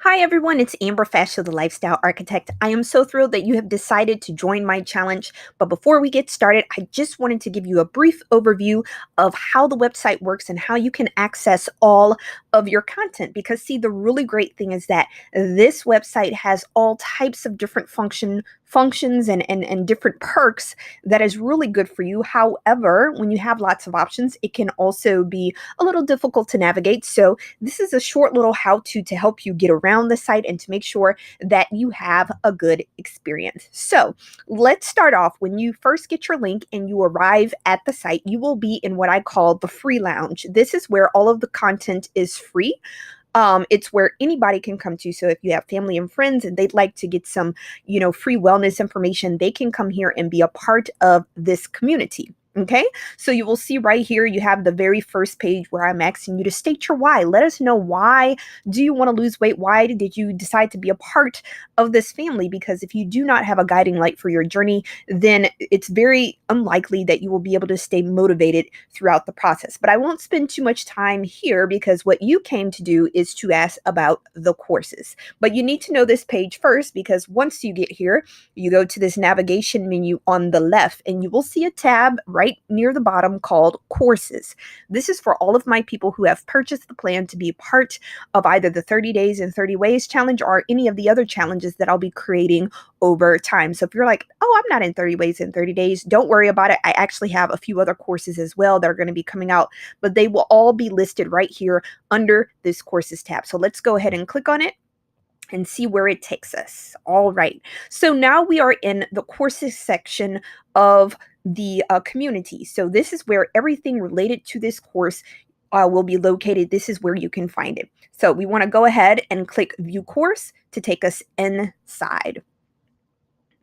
Hi everyone, it's Amber Fascio, the Lifestyle Architect. I am so thrilled that you have decided to join my challenge. But before we get started, I just wanted to give you a brief overview of how the website works and how you can access all of your content. Because see, the really great thing is that this website has all types of different functions and different perks that is really good for you. However, when you have lots of options, it can also be a little difficult to navigate. So this is a short little how-to to help you get around the site and to make sure that you have a good experience. So let's start off. When you first get your link and you arrive at the site, you will be in what I call the free lounge. This is where all of the content is free. It's where anybody can come to. So if you have family and friends and they'd like to get some, free wellness information, they can come here and be a part of this community. Okay, so you will see right here, you have the very first page where I'm asking you to state your why. Let us know, why do you want to lose weight? Why did you decide to be a part of this family? Because if you do not have a guiding light for your journey, then it's very unlikely that you will be able to stay motivated throughout the process. But I won't spend too much time here because what you came to do is to ask about the courses. But you need to know this page first, because once you get here, you go to this navigation menu on the left and you will see a tab right near the bottom called courses. This is for all of my people who have purchased the plan to be part of either the 30 days and 30 ways challenge or any of the other challenges that I'll be creating over time. So if you're like, oh, I'm not in 30 ways in 30 days, don't worry about it. I actually have a few other courses as well that are going to be coming out, but they will all be listed right here under this courses tab. So let's go ahead and click on it and see where it takes us. All right. So now we are in the courses section of the community. So this is where everything related to this course will be located. This is where you can find it. So we want to go ahead and click view course to take us inside.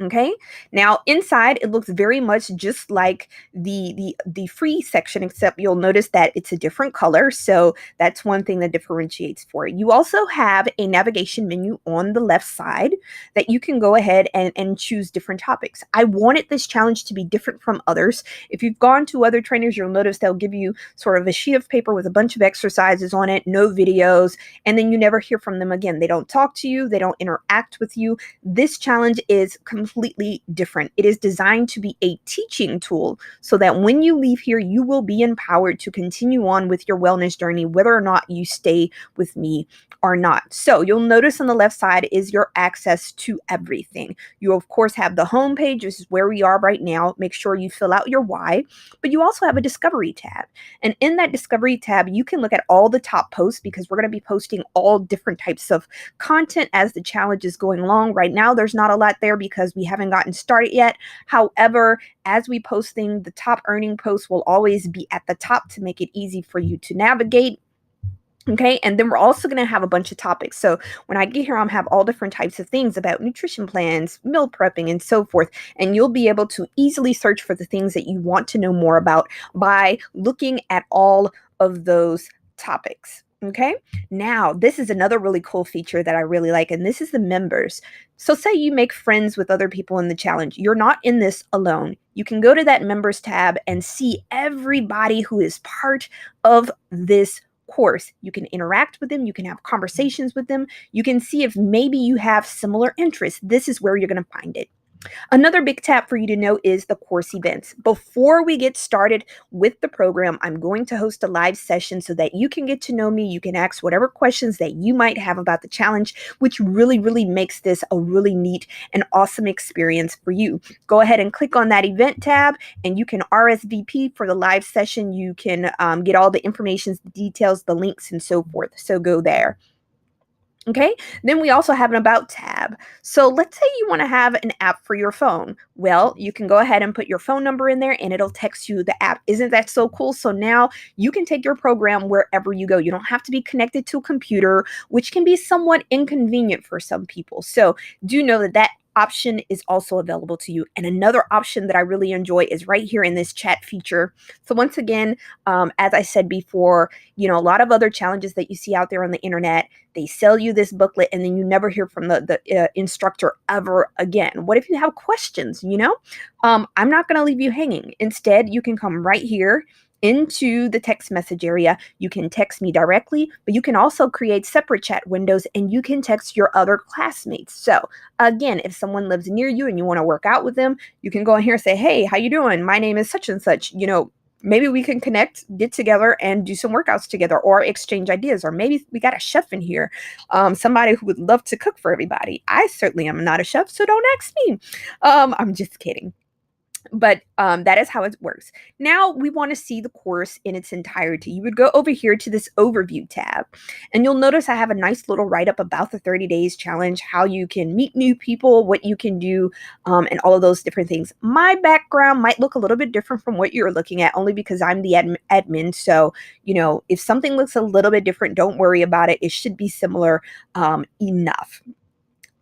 Okay, now inside it looks very much just like the free section, except you'll notice that it's a different color. So that's one thing that differentiates for it. You also have a navigation menu on the left side that you can go ahead and choose different topics. I wanted this challenge to be different from others. If you've gone to other trainers, you'll notice they'll give you sort of a sheet of paper with a bunch of exercises on it, no videos, and then you never hear from them again. They don't talk to you, they don't interact with you. This challenge is completely different. It is designed to be a teaching tool so that when you leave here, you will be empowered to continue on with your wellness journey, whether or not you stay with me or not. So you'll notice on the left side is your access to everything. You, of course, have the home page. This is where we are right now. Make sure you fill out your why, but you also have a discovery tab. And in that discovery tab, you can look at all the top posts, because we're going to be posting all different types of content as the challenge is going along. Right now, there's not a lot there because we haven't gotten started yet. However, as we post things, the top earning posts will always be at the top to make it easy for you to navigate. Okay, and then we're also going to have a bunch of topics. So when I get here, I'm have all different types of things about nutrition plans, meal prepping, and so forth. And you'll be able to easily search for the things that you want to know more about by looking at all of those topics. Okay, now this is another really cool feature that I really like, and this is the members. So say you make friends with other people in the challenge. You're not in this alone. You can go to that members tab and see everybody who is part of this course. You can interact with them, you can have conversations with them, you can see if maybe you have similar interests. This is where you're going to find it. Another big tap for you to know is the course events. Before we get started with the program, I'm going to host a live session so that you can get to know me. You can ask whatever questions that you might have about the challenge, which really makes this a really neat and awesome experience for you. Go ahead and click on that event tab and you can RSVP for the live session. You can get all the information, the details, the links, and so forth. So go there. Okay, then we also have an about tab. So let's say you want to have an app for your phone. Well, you can go ahead and put your phone number in there and it'll text you the app. Isn't that so cool? So now you can take your program wherever you go. You don't have to be connected to a computer, which can be somewhat inconvenient for some people. So do know that that option is also available to you. And another option that I really enjoy is right here in this chat feature. So once again, as I said before, a lot of other challenges that you see out there on the internet, they sell you this booklet and then you never hear from the instructor ever again. What if you have questions? I'm not going to leave you hanging. Instead, you can come right here into the text message area. You can text me directly, but you can also create separate chat windows and you can text your other classmates. So again, if someone lives near you and you want to work out with them, you can go in here and say, hey, how you doing? My name is such and such. Maybe we can connect, get together and do some workouts together or exchange ideas. Or maybe we got a chef in here, somebody who would love to cook for everybody. I certainly am not a chef, so don't ask me. I'm just kidding. But that is how it works. Now we want to see the course in its entirety. You would go over here to this overview tab, and you'll notice I have a nice little write-up about the 30 days challenge, how you can meet new people, what you can do, and all of those different things. My background might look a little bit different from what you're looking at, only because I'm the admin. So, if something looks a little bit different, don't worry about it. It should be similar enough.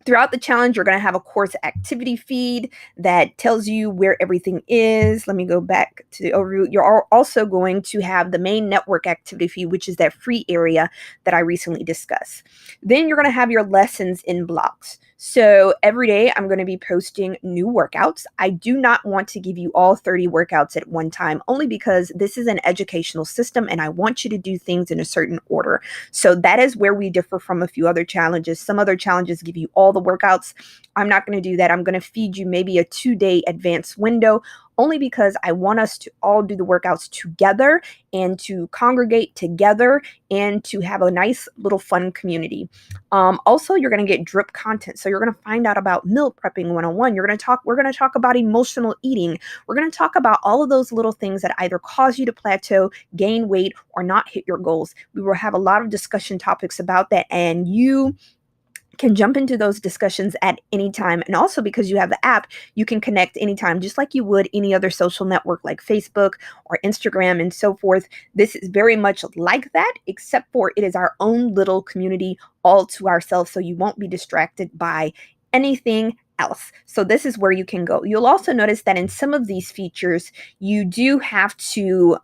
Throughout the challenge, you're going to have a course activity feed that tells you where everything is. Let me go back to the overview. You're also going to have the main network activity feed, which is that free area that I recently discussed. Then you're going to have your lessons in blocks. So every day I'm going to be posting new workouts. I do not want to give you all 30 workouts at one time, only because this is an educational system and I want you to do things in a certain order. So that is where we differ from a few other challenges. Some other challenges give you all the workouts. I'm not going to do that. I'm going to feed you maybe a 2-day advance window, only because I want us to all do the workouts together and to congregate together and to have a nice little fun community. Also, you're going to get drip content. So you're going to find out about meal prepping 101. We're going to talk about emotional eating. We're going to talk about all of those little things that either cause you to plateau, gain weight, or not hit your goals. We will have a lot of discussion topics about that, and you can jump into those discussions at any time. And also, because you have the app, you can connect anytime, just like you would any other social network like Facebook or Instagram and so forth. This is very much like that, except for it is our own little community all to ourselves. So you won't be distracted by anything else. So this is where you can go. You'll also notice that in some of these features, you do have to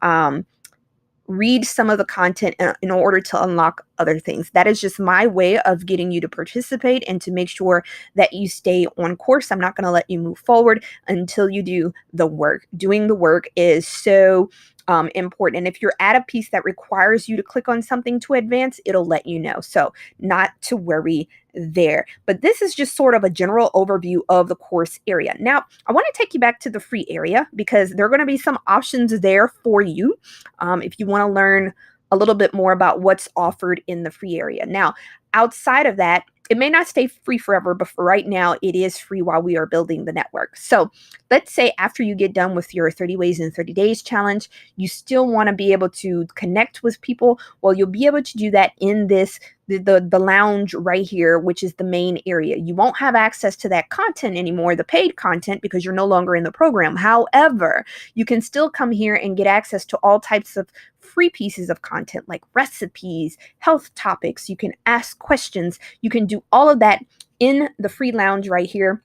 read some of the content in order to unlock other things. That is just my way of getting you to participate and to make sure that you stay on course. I'm not going to let you move forward until you do the work. Doing the work is so important. And if you're at a piece that requires you to click on something to advance, it'll let you know. So not to worry there. But this is just sort of a general overview of the course area. Now, I want to take you back to the free area because there are going to be some options there for you if you want to learn a little bit more about what's offered in the free area. Now, outside of that, it may not stay free forever, but for right now, it is free while we are building the network. So let's say after you get done with your 30 Ways in 30 Days challenge, you still want to be able to connect with people. Well, you'll be able to do that in this the lounge right here, which is the main area. You won't have access to that content anymore, the paid content, because you're no longer in the program. However, you can still come here and get access to all types of free pieces of content like recipes, health topics. You can ask questions. You can do all of that in the free lounge right here.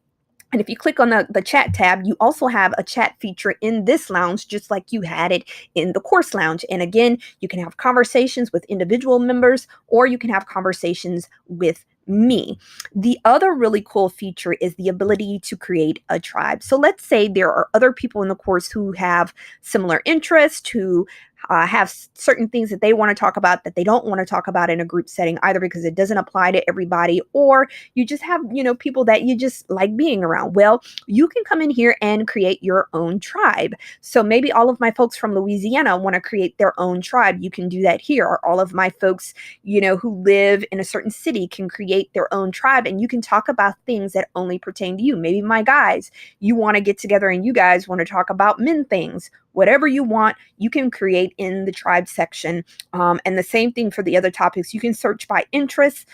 And if you click on the chat tab, you also have a chat feature in this lounge, just like you had it in the course lounge. And again, you can have conversations with individual members, or you can have conversations with me. The other really cool feature is the ability to create a tribe. So let's say there are other people in the course who have similar interests, who have certain things that they want to talk about that they don't want to talk about in a group setting, either because it doesn't apply to everybody, or you just have, people that you just like being around. Well, you can come in here and create your own tribe. So maybe all of my folks from Louisiana want to create their own tribe. You can do that here. Or all of my folks, who live in a certain city can create their own tribe, and you can talk about things that only pertain to you. Maybe my guys, you want to get together and you guys want to talk about men things. Whatever you want, you can create in the tribe section. And the same thing for the other topics. You can search by interest,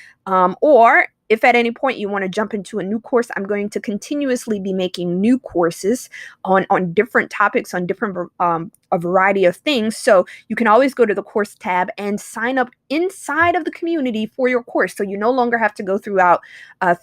or if at any point you want to jump into a new course, I'm going to continuously be making new courses on different topics, on different a variety of things. So you can always go to the course tab and sign up inside of the community for your course. So you no longer have to go through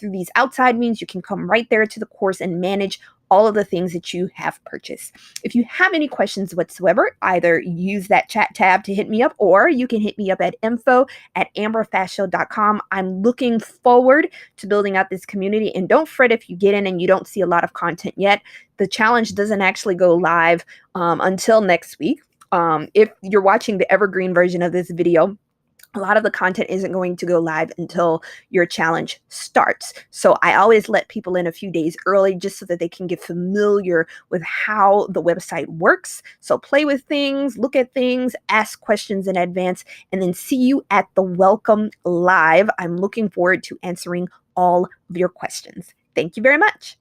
these outside means. You can come right there to the course and manage all of the things that you have purchased. If you have any questions whatsoever, either use that chat tab to hit me up, or you can hit me up at info@amberfastshow.com. I'm looking forward to building out this community. And don't fret if you get in and you don't see a lot of content yet. The challenge doesn't actually go live until next week. If you're watching the evergreen version of this video, a lot of the content isn't going to go live until your challenge starts. So I always let people in a few days early just so that they can get familiar with how the website works. So play with things, look at things, ask questions in advance, and then see you at the welcome live. I'm looking forward to answering all of your questions. Thank you very much.